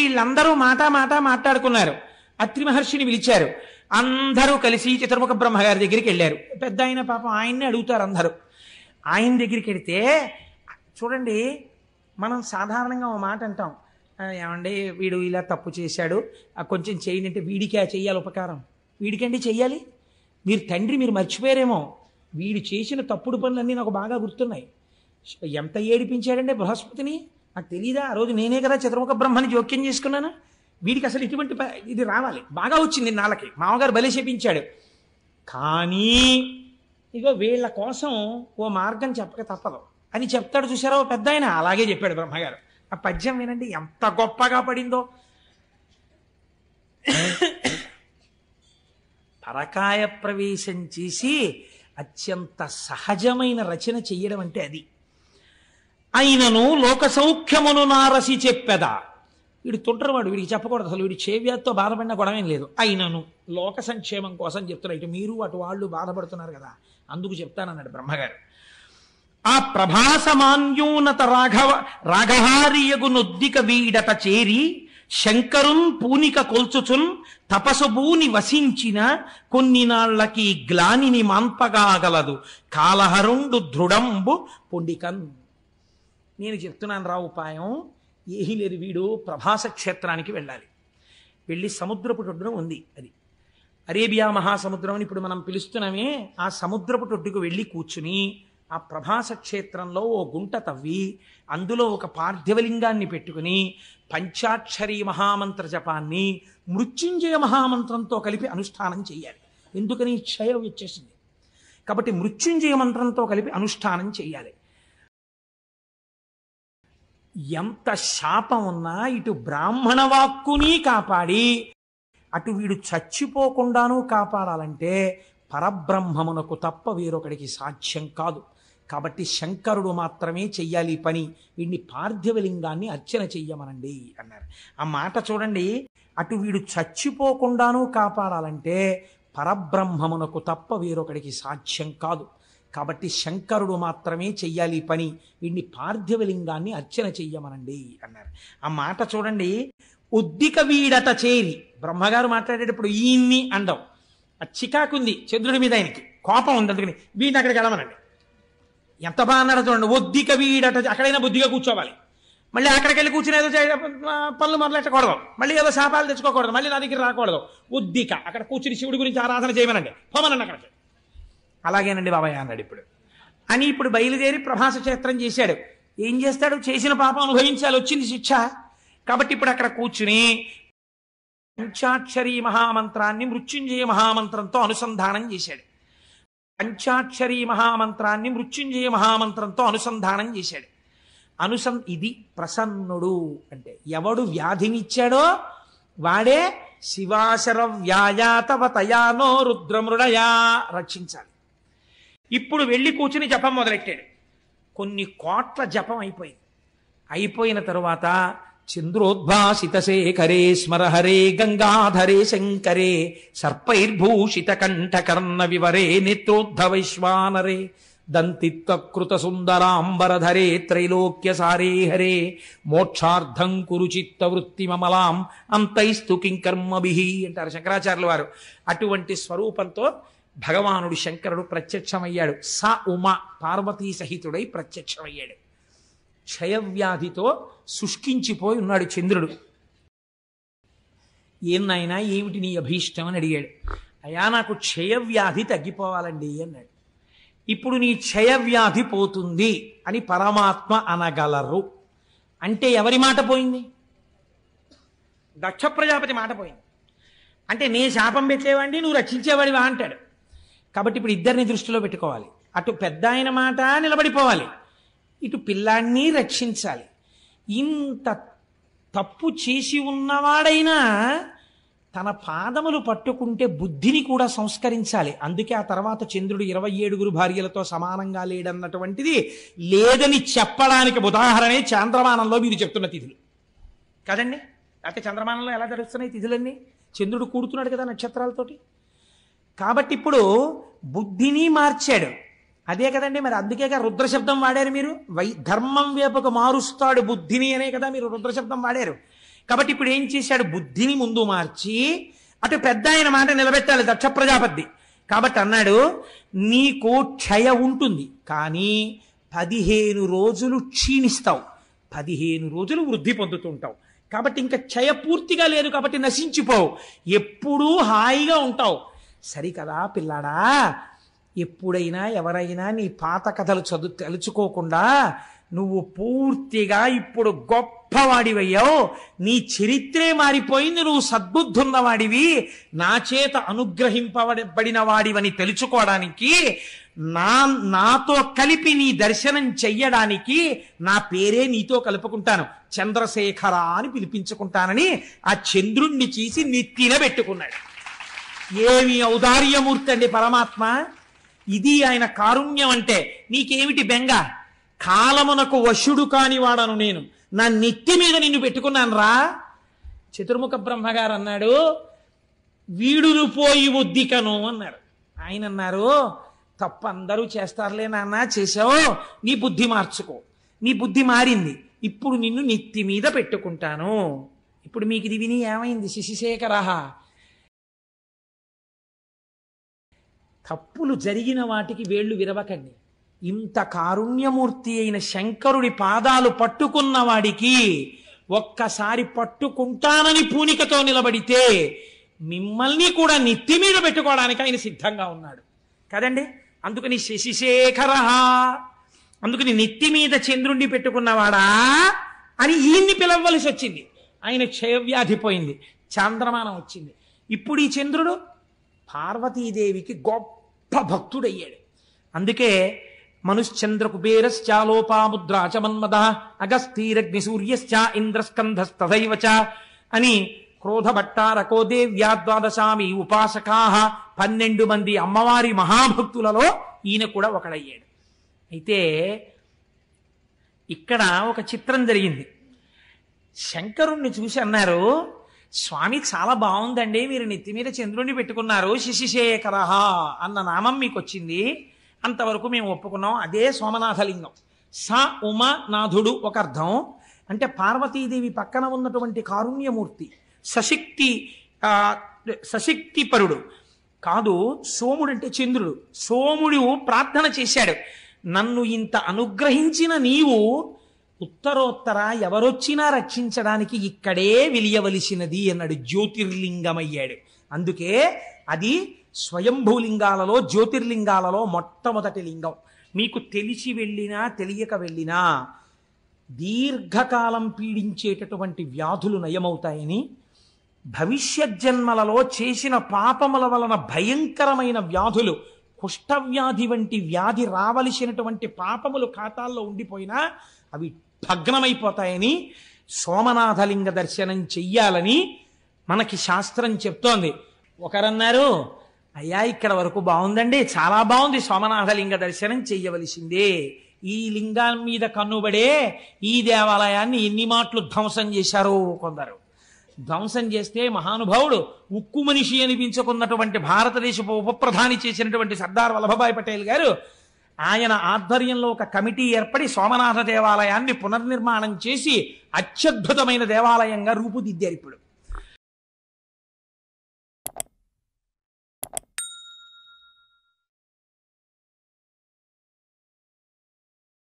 వీళ్ళందరూ మాట మాట్లాడుకున్నారు. అత్రి మహర్షిని పిలిచారు. అందరూ కలిసి చతుర్ముఖ బ్రహ్మగారి దగ్గరికి వెళ్ళారు. పెద్ద ఆయన పాపం ఆయన్ని అడుగుతారు అందరూ. ఆయన దగ్గరికి వెళితే చూడండి, మనం సాధారణంగా ఓ మాట అంటాం, ఏమండి వీడు ఇలా తప్పు చేశాడు, కొంచెం చేయండి అంటే, వీడికే చెయ్యాలి ఉపకారం? వీడికండి చెయ్యాలి? మీరు తండ్రి, మీరు మర్చిపోయారేమో, వీడు చేసిన తప్పుడు పనులన్నీ నాకు బాగా గుర్తున్నాయి. ఎంత ఏడిపించాడంటే బృహస్పతిని, నాకు తెలీదా? ఆ రోజు నేనే కదా చతుర్ముఖ బ్రహ్మని జోక్యం చేసుకున్నాను. వీడికి అసలు ఇటువంటి ఇది రావాలి, బాగా వచ్చింది నాళ్ళకి, మామగారు బలి చెప్పించాడు. కానీ ఇగో వీళ్ళ కోసం ఓ మార్గం చెప్పక తప్పదు అని చెప్తాడు. చూసారా ఓ పెద్ద ఆయన, అలాగే చెప్పాడు బ్రహ్మగారు. ఆ పద్యం వినండి ఎంత గొప్పగా పడిందో. పరకాయ ప్రవేశం చేసి అత్యంత సహజమైన రచన చెయ్యడం అంటే అది. అయినను లోక సౌఖ్యమును నారసి చెప్పెదా. వీడు తుంటరవాడు, వీడికి చెప్పకూడదు అసలు, వీడి చేవ్యాధితో బాధపడిన గొడవేం లేదు. అయినను లోక సంక్షేమం కోసం చెప్తున్నారు. ఇటు మీరు అటు వాళ్ళు బాధపడుతున్నారు కదా, అందుకు చెప్తానన్నాడు బ్రహ్మగారు. ఆ ప్రభాసమాన్యూనత రాఘహారియగు నొద్దిక వీడత చేరి శంకరున్ పూనిక కొల్చుచున్ తపసుభూని వసించిన కొన్ని నాళ్లకి గ్లానిని మాన్పగాగలదు కాలహరుండు దృఢంబు పొండికన్. నేను చెప్తున్నాను రా ఉపాయం, ఏహీ లేదు. వీడు ప్రభాస క్షేత్రానికి వెళ్ళాలి. వెళ్ళి సముద్రపు ఒడ్డున ఉంది, అది అరేబియా మహాసముద్రం అని ఇప్పుడు మనం పిలుస్తున్నామే, ఆ సముద్రపు ఒడ్డుకు వెళ్ళి కూర్చుని ఆ ప్రభాస క్షేత్రంలో ఓ గుంట తవ్వి అందులో ఒక పార్థివలింగాన్ని పెట్టుకుని పంచాక్షరీ మహామంత్ర జపాన్ని మృత్యుంజయ మహామంత్రంతో కలిపి అనుష్ఠానం చేయాలి. ఎందుకని? క్షయం వచ్చేసింది కాబట్టి మృత్యుంజయ మంత్రంతో కలిపి అనుష్ఠానం చేయాలి. ఎంత శాపం ఉన్నా ఇటు బ్రాహ్మణ వాక్కుని కాపాడి అటు వీడు చచ్చిపోకుండానూ కాపాడాలంటే పరబ్రహ్మమునకు తప్ప వేరొకడికి సాధ్యం కాదు. కాబట్టి శంకరుడు మాత్రమే చెయ్యాలి పని. వీడిని పార్థివలింగాన్ని అర్చన చెయ్యమనండి అన్నారు. ఆ మాట చూడండి, అటు వీడు చచ్చిపోకుండానూ కాపాడాలంటే పరబ్రహ్మమునకు తప్ప వేరొకడికి సాధ్యం కాదు. కాబట్టి శంకరుడు మాత్రమే చెయ్యాలి పని. వీడిని పార్థివలింగాన్ని అర్చన చెయ్యమనండి అన్నారు. ఆ మాట చూడండి, ఉద్దిక వీడత చేరి. బ్రహ్మగారు మాట్లాడేటప్పుడు ఈయన్ని అండం, ఆ చికాకుంది చంద్రుడి మీద, ఆయనకి కోపం ఉంది, అందుకని వీడిని అక్కడికి వెళ్ళమనండి. ఎంత బాగా అన్నాడు చూడండి, ఒద్దిక వీడట. అక్కడైనా బుద్ధిగా కూర్చోవాలి, మళ్ళీ అక్కడికి వెళ్ళి కూర్చుని ఏదో పనులు మొదలెట్టకూడదు, మళ్ళీ ఏదో శాపాలు తెచ్చుకోకూడదు, మళ్ళీ నా దగ్గర రాకూడదు. ఉద్దిక అక్కడ కూర్చుని శివుడి గురించి ఆరాధన చేయమనండి, పోమనండి అక్కడికి. అలాగేనండి బాబాయ్ అన్నాడు ఇప్పుడు అని. ఇప్పుడు బయలుదేరి ప్రభాస క్షేత్రం చేశాడు. ఏం చేస్తాడు? చేసిన పాపం అనుభవించాలి, వచ్చింది శిక్ష. కాబట్టి ఇప్పుడు అక్కడ కూర్చుని పంచాక్షరీ మహామంత్రాన్ని మృత్యుంజయ మహామంత్రంతో అనుసంధానం చేశాడు. పంచాక్షరీ మహామంత్రాన్ని మృత్యుంజయ మహామంత్రంతో అనుసంధానం చేశాడు. ఇది ప్రసన్నుడు అంటే ఎవడు వ్యాధినిచ్చాడో వాడే శివాశర వ్యాయాతవ తయానో రుద్రమృడయా రక్షించాలి. ఇప్పుడు వెళ్ళి కూర్చుని జపం మొదలెట్టాడు. కొన్ని కోట్ల జపం అయిపోయింది. అయిపోయిన తరువాత చంద్రోద్భాసిత శేఖరే స్మరహరే గంగాధరే శంకరే సర్పైర్భూషిత కంఠకర్ణ వివరే నేత్రోద్ధవైశ్వానరే దంతిత్వకృత సుందరాంబరధరే త్రైలోక్య సారే హరే మోక్షార్థం కురు చిత్త వృత్తి మమలాం అంతైస్తు కింకర్మభిః అంటారు శంకరాచార్యుల వారు. అటువంటి స్వరూపంతో భగవానుడు శంకరుడు ప్రత్యక్షమయ్యాడు. స ఉమ పార్వతీ సహితుడై ప్రత్యక్షమయ్యాడు. క్షయవ్యాధితో శుష్కించిపోయి ఉన్నాడు చంద్రుడు. ఏం నాయనా, ఏమిటి నీ అభీష్టం అని అడిగాడు. అయ్యా, నాకు క్షయవ్యాధి తగ్గిపోవాలండి అన్నాడు. ఇప్పుడు నీ క్షయవ్యాధి పోతుంది అని పరమాత్మ అనగలరు అంటే ఎవరి మాట పోయింది? దక్ష ప్రజాపతి మాట పోయింది. అంటే నే శాపం పెట్టేవాడిని, నువ్వు రక్షించేవాడివా అంటాడు. కాబట్టి ఇప్పుడు ఇద్దరిని దృష్టిలో పెట్టుకోవాలి. అటు పెద్ద ఆయన మాట నిలబడిపోవాలి, ఇటు పిల్లాన్ని రక్షించాలి. ఇంత తప్పు చేసి ఉన్నవాడైనా తన పాదములు పట్టుకుంటే బుద్ధిని కూడా సంస్కరించాలి. అందుకే ఆ తర్వాత చంద్రుడు 27 భార్యలతో సమానంగా లేడన్నటువంటిది లేదని చెప్పడానికి ఉదాహరణే చంద్రమానంలో మీరు చెప్తున్న తిథులు కదండి. అయితే చంద్రమానంలో ఎలా జరుగుతున్నాయి తిథులన్నీ? చంద్రుడు కూడుతున్నాడు కదా నక్షత్రాలతోటి. కాబట్టి ఇప్పుడు బుద్ధిని మార్చాడు. అదే కదండి, మరి అందుకేగా రుద్రశబ్దం వాడారు మీరు. ధర్మం వైపుకు మారుస్తాడు బుద్ధిని అనే కదా మీరు రుద్రశబ్దం వాడారు. కాబట్టి ఇప్పుడు ఏం చేశాడు? బుద్ధిని ముందు మార్చి అటు పెద్ద ఆయన మాట నిలబెట్టాలి దక్ష ప్రజాపతి. కాబట్టి అన్నాడు, నీకు క్షయ ఉంటుంది, కానీ 15 రోజులు క్షీణిస్తావు, 15 రోజులు వృద్ధి పొందుతుంటావు. కాబట్టి ఇంకా క్షయ పూర్తిగా లేదు, కాబట్టి నశించిపోవు, ఎప్పుడూ హాయిగా ఉంటావు. సరికదా పిల్లాడా, ఎప్పుడైనా ఎవరైనా నీ పాత కథలు తలుచుకోకుండా నువ్వు పూర్తిగా ఇప్పుడు గొప్పవాడివయ్యావు, నీ చరిత్రే మారిపోయింది, నువ్వు సద్బుద్ధున్నవాడివి, నా చేత అనుగ్రహింపబడిన వాడివని తెలుసుకోవడానికి, నాతో కలిపి నీ దర్శనం చెయ్యడానికి నా పేరే నీతో కలుపుకుంటాను, చంద్రశేఖర అని పిలిపించుకుంటానని ఆ చంద్రుణ్ణి చేసి నెత్తిన పెట్టుకున్నాడు. ఏమి ఔదార్యమూర్తి అండి పరమాత్మ! ఇది ఆయన కారుణ్యం అంటే. నీకేమిటి బెంగ? కాలమునకు వశుడు కానివాడను నేను, నా నెత్తి మీద నిన్ను పెట్టుకున్నాను రా. చతుర్ముఖ బ్రహ్మగారు అన్నాడు, వీడును పోయి ఒద్దికను అన్నారు. ఆయన అన్నారు, తప్పు అందరూ చేస్తారులే నాన్న, చేసావు, నీ బుద్ధి మార్చుకో. నీ బుద్ధి మారింది, ఇప్పుడు నిన్ను నెత్తి మీద పెట్టుకుంటాను. ఇప్పుడు మీకు ఇది విని ఏమైంది? శశిశేఖర, తప్పులు జరిగిన వాటికి వేళ్లు విరవకండి. ఇంత కారుణ్యమూర్తి అయిన శంకరుడి పాదాలు పట్టుకున్న వాడికి ఒక్కసారి పట్టుకుంటానని పూనికతో నిలబడితే మిమ్మల్ని కూడా నెత్తి మీద పెట్టుకోవడానికి ఆయన సిద్ధంగా ఉన్నాడు కదండి. అందుకని శశిశేఖర, అందుకని నెత్తి మీద చంద్రుణ్ణి పెట్టుకున్నవాడా అని ఈయన్ని పిలవలసి వచ్చింది. ఆయన క్షయవ్యాధి పోయింది, చాంద్రమానం వచ్చింది. ఇప్పుడు ఈ చంద్రుడు పార్వతీదేవికి గొప్ప భక్తుడయ్యాడు. అందుకే మనుశ్చంద్ర కుబేరశ్చాలోపాముద్రా చ మన్మద అగస్తీరగ్ని సూర్యశ్చ ఇంద్రస్కంధస్తథైవ చ అని క్రోధభట్టారకో దేవ్యా ద్వాదశామి ఉపాసకాః 12 మంది అమ్మవారి మహాభక్తులలో ఈయన కూడా ఒకడయ్యాడు. అయితే ఇక్కడ ఒక చిత్రం జరిగింది. శంకరుణ్ణి చూసి అన్నారు, స్వామి చాలా బాగుందండి, మీరు నెత్తి మీద చంద్రుణ్ణి పెట్టుకున్నారు, శశిశేఖర అన్న నామం మీకు వచ్చింది, అంతవరకు మేము ఒప్పుకున్నాం. అదే సోమనాథలింగం. స ఉమానాథుడు ఒక అర్థం, అంటే పార్వతీదేవి పక్కన ఉన్నటువంటి కారుణ్యమూర్తి, సశక్తిపరుడు కాదు. సోముడు అంటే చంద్రుడు. సోముడు ప్రార్థన చేశాడు, నన్ను ఇంత అనుగ్రహించిన నీవు ఉత్తరోత్తర ఎవరొచ్చినా రక్షించడానికి ఇక్కడే వెలియవలసినది అన్నాడు. జ్యోతిర్లింగమయ్యాడు. అందుకే అది స్వయంభూలింగాలలో జ్యోతిర్లింగాలలో మొట్టమొదటి లింగం. మీకు తెలిసి వెళ్ళినా తెలియక వెళ్ళినా దీర్ఘకాలం పీడించేటటువంటి వ్యాధులు నయమవుతాయని, భవిష్యత్ జన్మలలో చేసిన పాపముల వలన భయంకరమైన వ్యాధులు, కుష్ఠవ్యాధి వంటి వ్యాధి రావలసినటువంటి పాపములు ఖాతాల్లో ఉండిపోయినా అవి భగ్నమైపోతాయని, సోమనాథలింగ దర్శనం చెయ్యాలని మనకి శాస్త్రం చెప్తోంది. ఒకరన్నారు, అయ్యా ఇక్కడ వరకు బాగుందండి, చాలా బాగుంది, సోమనాథలింగ దర్శనం చెయ్యవలసిందే. ఈ లింగం మీద కన్నుబడే ఈ దేవాలయాన్ని ఎన్ని మాటలు ధ్వంసం చేశారో కొందరు. ధ్వంసం చేస్తే మహానుభావుడు ఉక్కు మనిషి అనిపించుకున్నటువంటి భారతదేశపు ఉప ప్రధాని చేసినటువంటి సర్దార్ వల్లభభాయ్ పటేల్ గారు, ఆయన ఆధ్వర్యంలో ఒక కమిటీ ఏర్పడి సోమనాథ దేవాలయాన్ని పునర్నిర్మాణం చేసి అత్యద్భుతమైన దేవాలయంగా రూపుదిద్దారు. ఇప్పుడు